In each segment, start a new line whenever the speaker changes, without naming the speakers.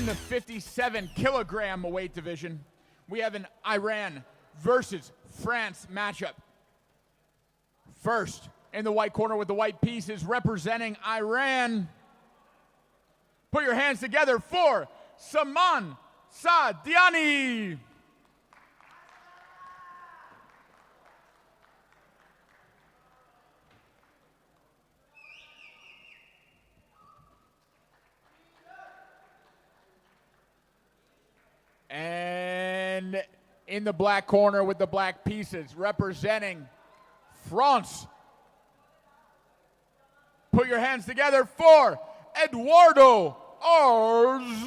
the 57-kilogram weight division, we have an Iran versus France matchup. First, in the white corner with the white pieces representing Iran. Put your hands together for Saman Saeidiani. And in the black corner with the black pieces representing France. Put your hands together for Eduardo Arzul.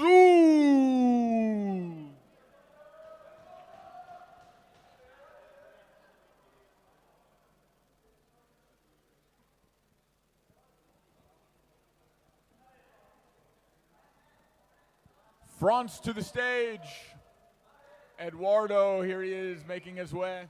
France to the stage. Eduardo, here he is making his way.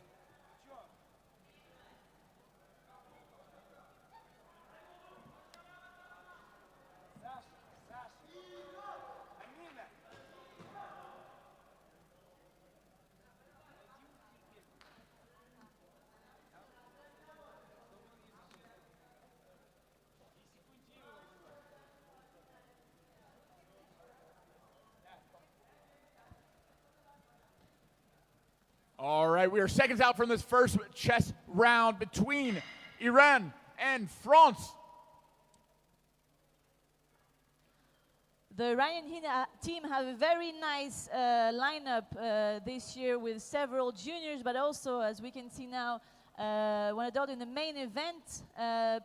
All right, we are seconds out from this first chess round between Iran and France.
The Iranian team have a very nice lineup this year with several juniors, but also, as we can see now, one adult in the main event,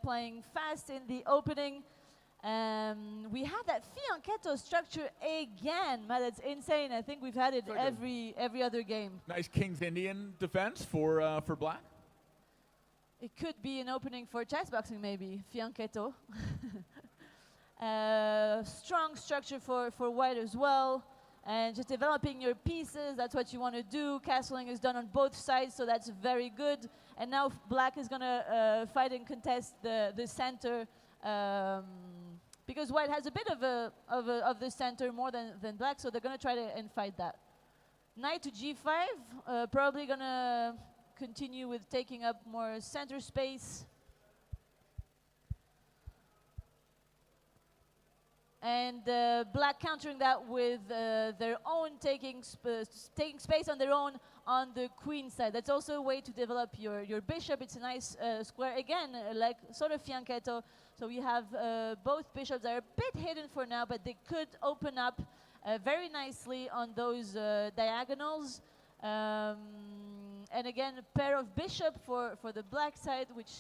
playing fast in the opening. We have that fianchetto structure again, man. That's insane. I think we've had it every other game.
Nice King's Indian defense for black.
It could be an opening for chessboxing, maybe fianchetto. Strong structure for white as well, and just developing your pieces. That's what you want to do. Castling is done on both sides, so that's very good. And now black is gonna fight and contest the center. Because white has a bit of the center more than black, so they're going to try and fight that. Knight to g5, probably going to continue with taking up more center space. And black countering that with their own taking space on their own on the queen side. That's also a way to develop your bishop. It's a nice square, again, like sort of fianchetto. So we have both bishops that are a bit hidden for now, but they could open up very nicely on those diagonals. And again, a pair of bishop for the black side, which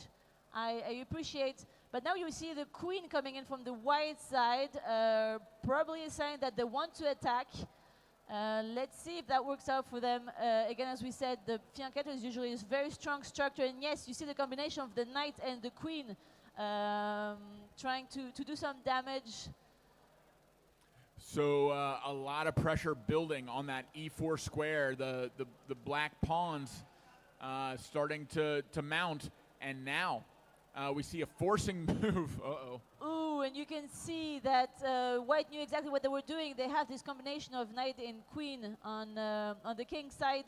I appreciate. But now you see the queen coming in from the white side, probably a sign that they want to attack. Let's see if that works out for them. Again, as we said, the fianchetto is usually a very strong structure. And yes, you see the combination of the knight and the queen trying to do some damage.
So a lot of pressure building on that e4 square. The black pawns starting to mount. And now we see a forcing move. Uh-oh.
Ooh, and you can see that white knew exactly what they were doing. They have this combination of knight and queen on the king side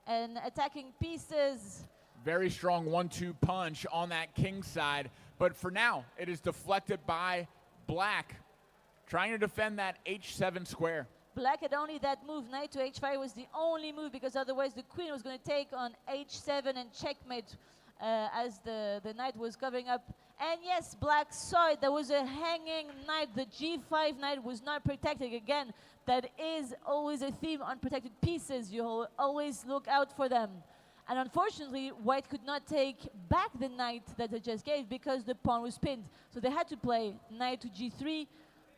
and attacking pieces.
Very strong 1-2 punch on that king side. But for now, it is deflected by black, trying to defend that h7 square.
Black had only that move. Knight to h5 was the only move, because otherwise the queen was going to take on h7 and checkmate as the knight was covering up. And yes, black saw it. There was a hanging knight. The g5 knight was not protected. Again, that is always a theme on protected pieces. You always look out for them. And unfortunately, white could not take back the knight that they just gave because the pawn was pinned. So they had to play knight to g3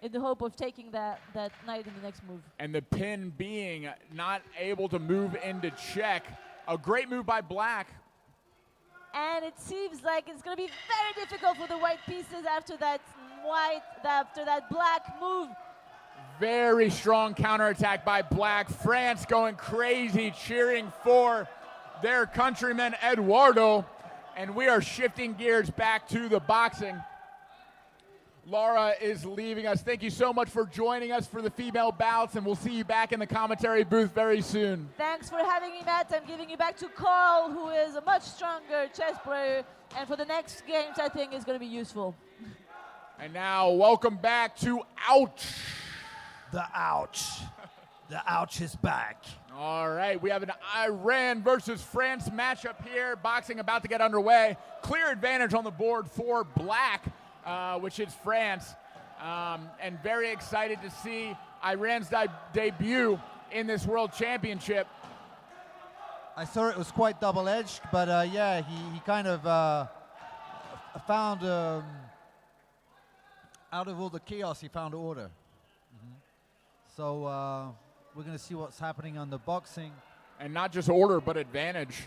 in the hope of taking that knight in the next move.
And the pin being not able to move into check. A great move by black.
And it seems like it's going to be very difficult for the white pieces after that black move.
Very strong counterattack by black. France going crazy, cheering for their countryman Eduardo. And we are shifting gears back to the boxing. Laura is leaving us. Thank you so much for joining us for the female bouts, and we'll see you back in the commentary booth very soon.
Thanks for having me, Matt. I'm giving you back to Carl, who is a much stronger chess player, and for the next games, I think is going to be useful.
And now, welcome back to Ouch.
The Ouch. The Ouch is back.
All right, we have an Iran versus France matchup here. Boxing about to get underway. Clear advantage on the board for black, which is France. And very excited to see Iran's debut in this World Championship.
I saw it was quite double-edged, but yeah, he kind of found, out of all the chaos, he found order. So we're going to see what's happening on the boxing.
And not just order, but advantage.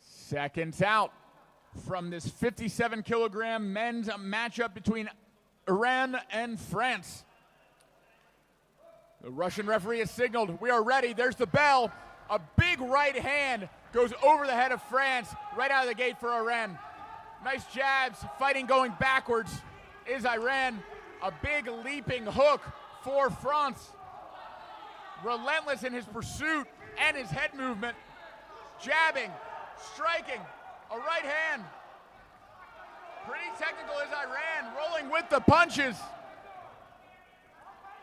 Seconds out from this 57-kilogram men's matchup between Iran and France. The Russian referee has signaled, we are ready. There's the bell. A big right hand goes over the head of France, right out of the gate for Iran. Nice jabs, fighting going backwards is Iran. A big leaping hook for France. Relentless in his pursuit and his head movement. Jabbing, striking, a right hand. Pretty technical is Iran, rolling with the punches.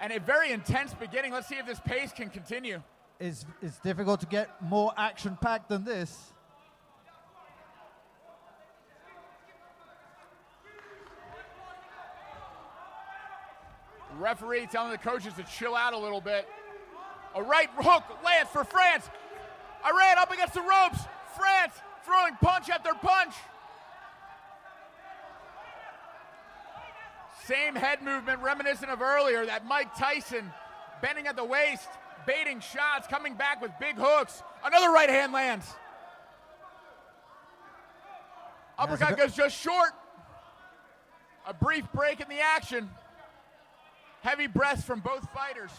And a very intense beginning. Let's see if this pace can continue.
It's difficult to get more action-packed than this.
Referee telling the coaches to chill out a little bit. A right hook lands for France. Iran up against the ropes. France throwing punch after punch. Same head movement reminiscent of earlier, that Mike Tyson bending at the waist, baiting shots, coming back with big hooks. Another right hand lands. Uppercut goes just short. A brief break in the action. Heavy breaths from both fighters.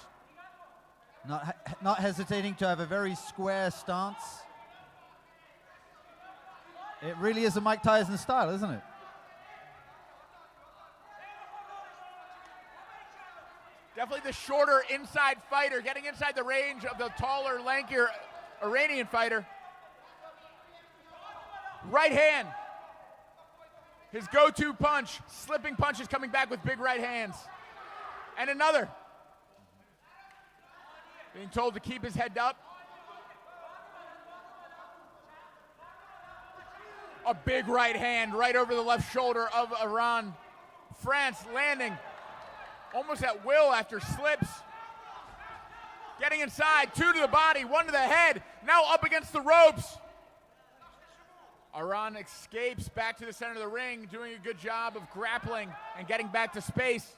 Not hesitating to have a very square stance. It really is a Mike Tyson style, isn't it?
Definitely the shorter inside fighter, getting inside the range of the taller, lankier Iranian fighter. Right hand. His go-to punch. Slipping punches coming back with big right hands. And another. Being told to keep his head up. A big right hand right over the left shoulder of Iran. France landing almost at will after slips. Getting inside, 2 to the body, 1 to the head. Now up against the ropes. Iran escapes back to the center of the ring, doing a good job of grappling and getting back to space.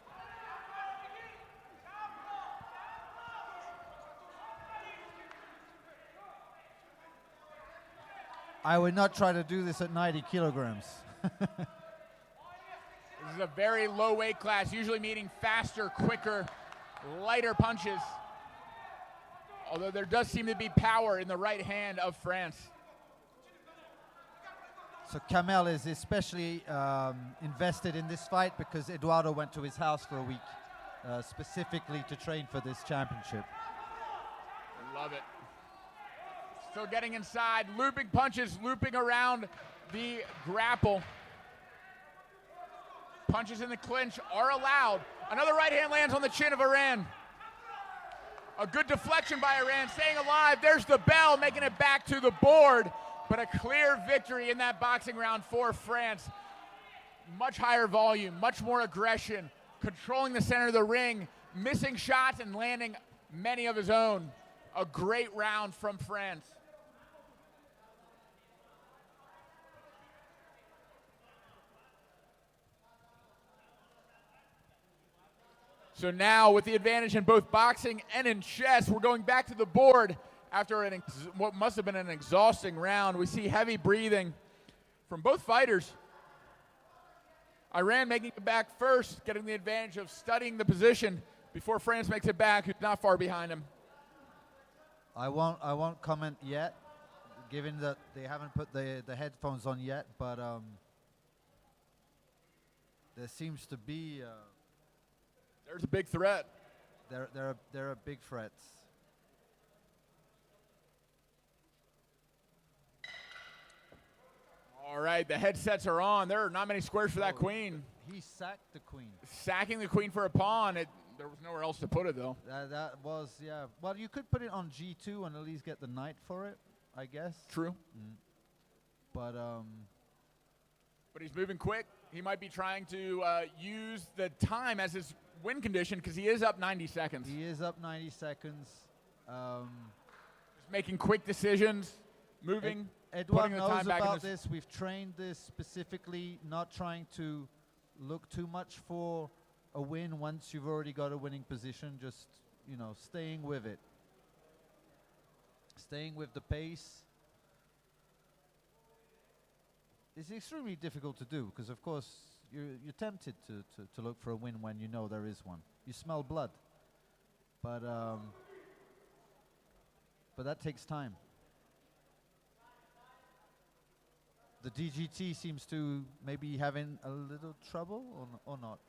I would not try to do this at 90 kilograms.
This is a very low weight class, usually meaning faster, quicker, lighter punches. Although there does seem to be power in the right hand of France.
So Kamel is especially invested in this fight because Eduardo went to his house for a week specifically to train for this championship.
I love it. Still getting inside, looping punches, looping around the grapple. Punches in the clinch are allowed. Another right hand lands on the chin of Iran. A good deflection by Iran, staying alive. There's the bell, making it back to the board. But a clear victory in that boxing round for France. Much higher volume, much more aggression, controlling the center of the ring, missing shots and landing many of his own. A great round from France. So now, with the advantage in both boxing and in chess, we're going back to the board after what must have been an exhausting round. We see heavy breathing from both fighters. Iran making it back first, getting the advantage of studying the position before France makes it back, who's not far behind him.
I won't comment yet, given that they haven't put the headphones on yet. But there seems to be
There's a big threat.
there are big threats.
All right, the headsets are on. There are not many squares for that queen.
He sacked the queen.
Sacking the queen for a pawn. There was nowhere else to put it, though.
That was, yeah. Well, you could put it on G2 and at least get the knight for it, I guess.
True.
But
he's moving quick. He might be trying to use the time as his win condition because he is up 90 seconds.
he is up 90 seconds.
He's making quick decisions, moving,
Eduardo
putting the time
knows
back
about
in his...
this. We've trained this specifically, not trying to look too much for a win once you've already got a winning position. Just, staying with it. Staying with the pace. It's extremely difficult to do because, of course, you're tempted to look for a win when you know there is one. You smell blood. But that takes time. The DGT seems to maybe having a little trouble or not.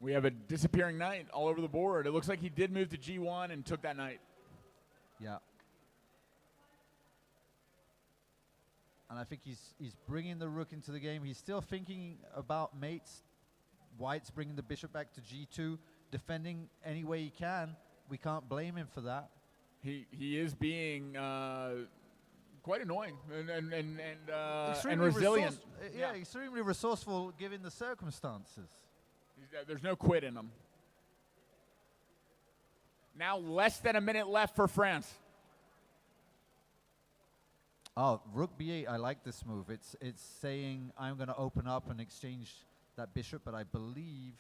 We have a disappearing knight all over the board. It looks like he did move to G1 and took that knight.
Yeah. And I think he's bringing the rook into the game. He's still thinking about mates. White's bringing the bishop back to G2, defending any way he can. We can't blame him for that.
He is being quite annoying and
Extremely
resilient.
Yeah, extremely resourceful given the circumstances.
There's no quit in him. Now less than a minute left for France.
Oh, rook b8, I like this move. It's saying I'm going to open up and exchange that bishop, but I believe...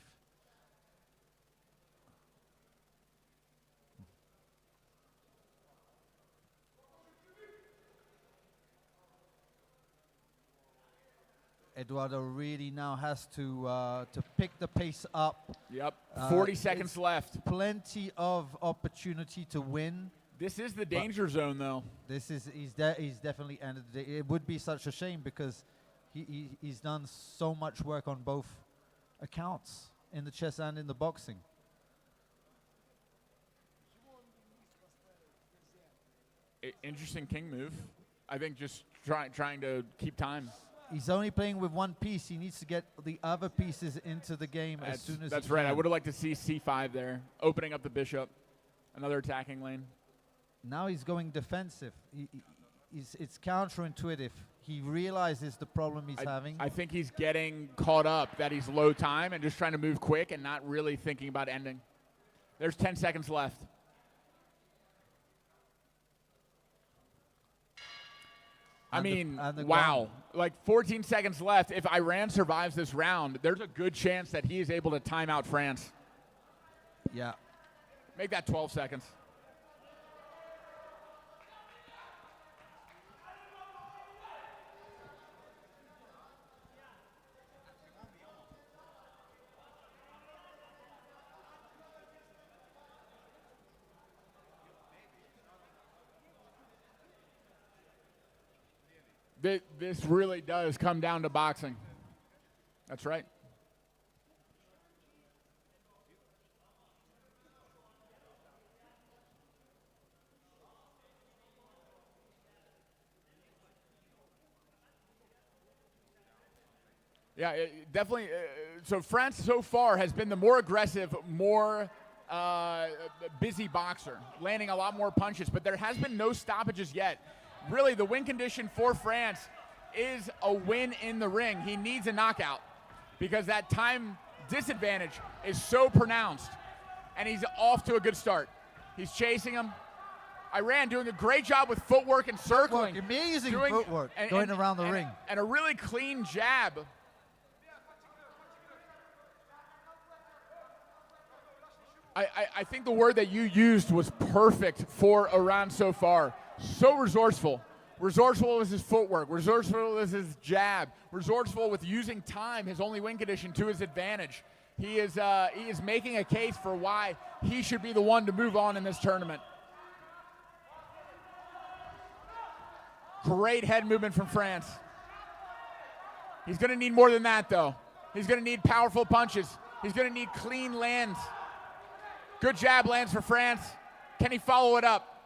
Eduardo really now has to pick the pace up.
Yep, 40 seconds
it's
left.
Plenty of opportunity to win.
This is the danger zone, though.
This is he's definitely ended the day. It would be such a shame because he's done so much work on both accounts, in the chess and in the boxing.
Interesting king move. I think just trying to keep time.
He's only playing with one piece. He needs to get the other pieces into the game as soon as
That's
he
right.
can.
I would have liked to see c5 there, opening up the bishop, another attacking lane.
Now he's going defensive. It's counterintuitive. He realizes the problem he's having.
I think he's getting caught up that he's low time and just trying to move quick and not really thinking about ending. There's 10 seconds left. I mean, wow. Like 14 seconds left. If Iran survives this round, there's a good chance that he is able to time out France.
Yeah.
Make that 12 seconds. This really does come down to boxing. That's right. Yeah, definitely. So France so far has been the more aggressive, more busy boxer, landing a lot more punches, but there has been no stoppages yet. Really, the win condition for France is a win in the ring. He needs a knockout because that time disadvantage is so pronounced, and he's off to a good start. He's chasing him. Iran doing a great job with footwork and circling.
Amazing footwork going around the ring.
And a really clean jab. I think the word that you used was perfect for Iran so far. So resourceful. Resourceful with his footwork. Resourceful with his jab. Resourceful with using time, his only win condition, to his advantage. He is making a case for why he should be the one to move on in this tournament. Great head movement from France. He's going to need more than that, though. He's going to need powerful punches. He's going to need clean lands. Good jab lands for France. Can he follow it up?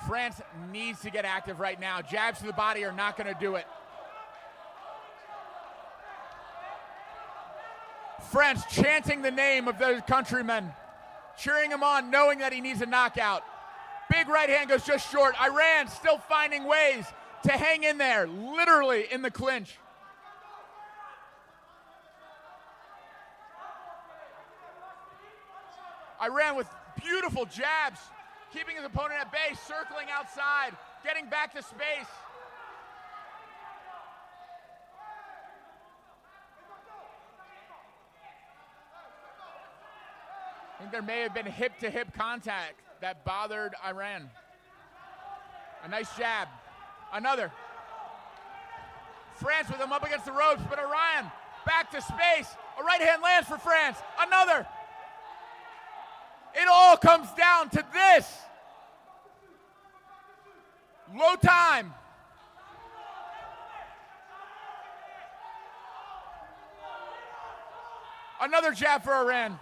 France needs to get active right now. Jabs to the body are not going to do it. France chanting the name of those countrymen, cheering him on, knowing that he needs a knockout. Big right hand goes just short. Iran still finding ways to hang in there, literally in the clinch. Iran with beautiful jabs, keeping his opponent at bay, circling outside, getting back to space. I think there may have been hip-to-hip contact that bothered Iran. A nice jab. Another. France with him up against the ropes, but Iran back to space. A right hand lands for France. Another. It all comes down to this. Low time. Another jab for Iran.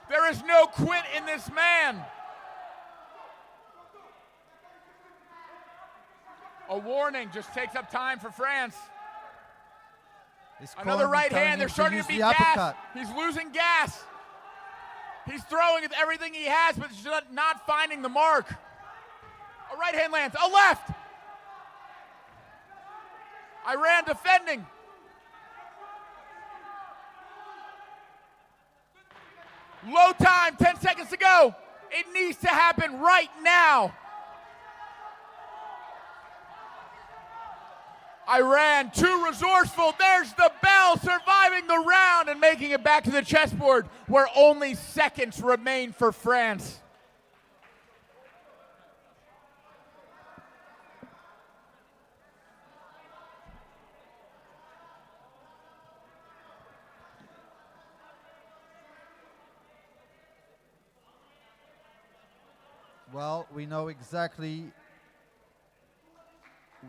There is no quit in this man. A warning just takes up time for France. Another right hand. They're starting to be gassed. He's losing gas. He's throwing everything he has, but he's not finding the mark. A right hand lands. A left. Iran defending. Low time, 10 seconds to go. It needs to happen right now. Iran, too resourceful. There's the bell, surviving the round and making it back to the chessboard where only seconds remain for France.
Well, we know exactly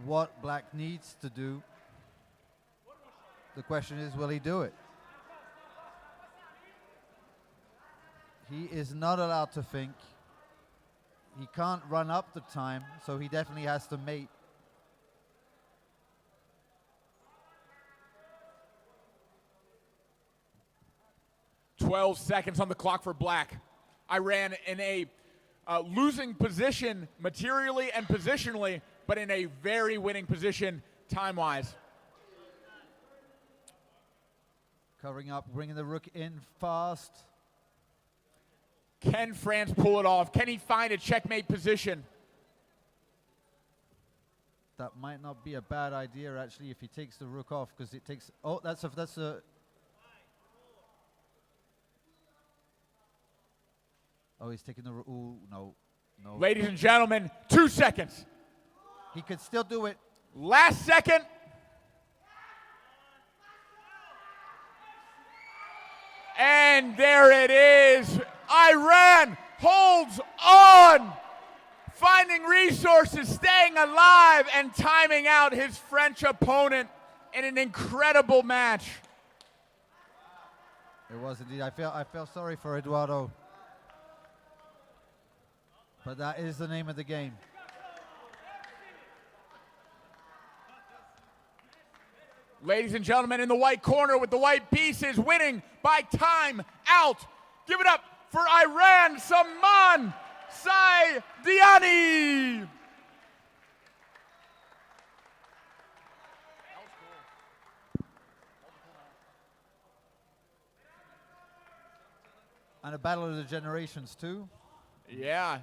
what Black needs to do. The question is, will he do it? He is not allowed to think. He can't run up the time, so he definitely has to mate.
"12 seconds on the clock for Black. Iran in a losing position materially and positionally, but in a very winning position time-wise.
Covering up, bringing the rook in fast.
Can France pull it off? Can he find a checkmate position?
That might not be a bad idea, actually, if he takes the rook off, because it takes... Oh, that's a... Oh, he's taking the... Ooh, no.
Ladies and gentlemen, 2 seconds.
He could still do it.
Last second. And there it is. Iran holds on. Finding resources, staying alive, and timing out his French opponent in an incredible match.
It was indeed. I felt sorry for Eduardo. But that is the name of the game.
Ladies and gentlemen, in the white corner with the white pieces, winning by time out. Give it up for Iran, Saman Saeidiani.
And a battle of the generations, too.
Yeah.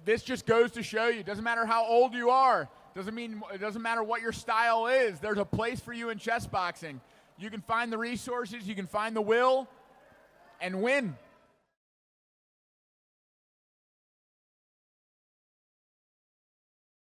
This just goes to show you, it doesn't matter how old you are. It doesn't matter what your style is. There's a place for you in chess boxing. You can find the resources, you can find the will, and win.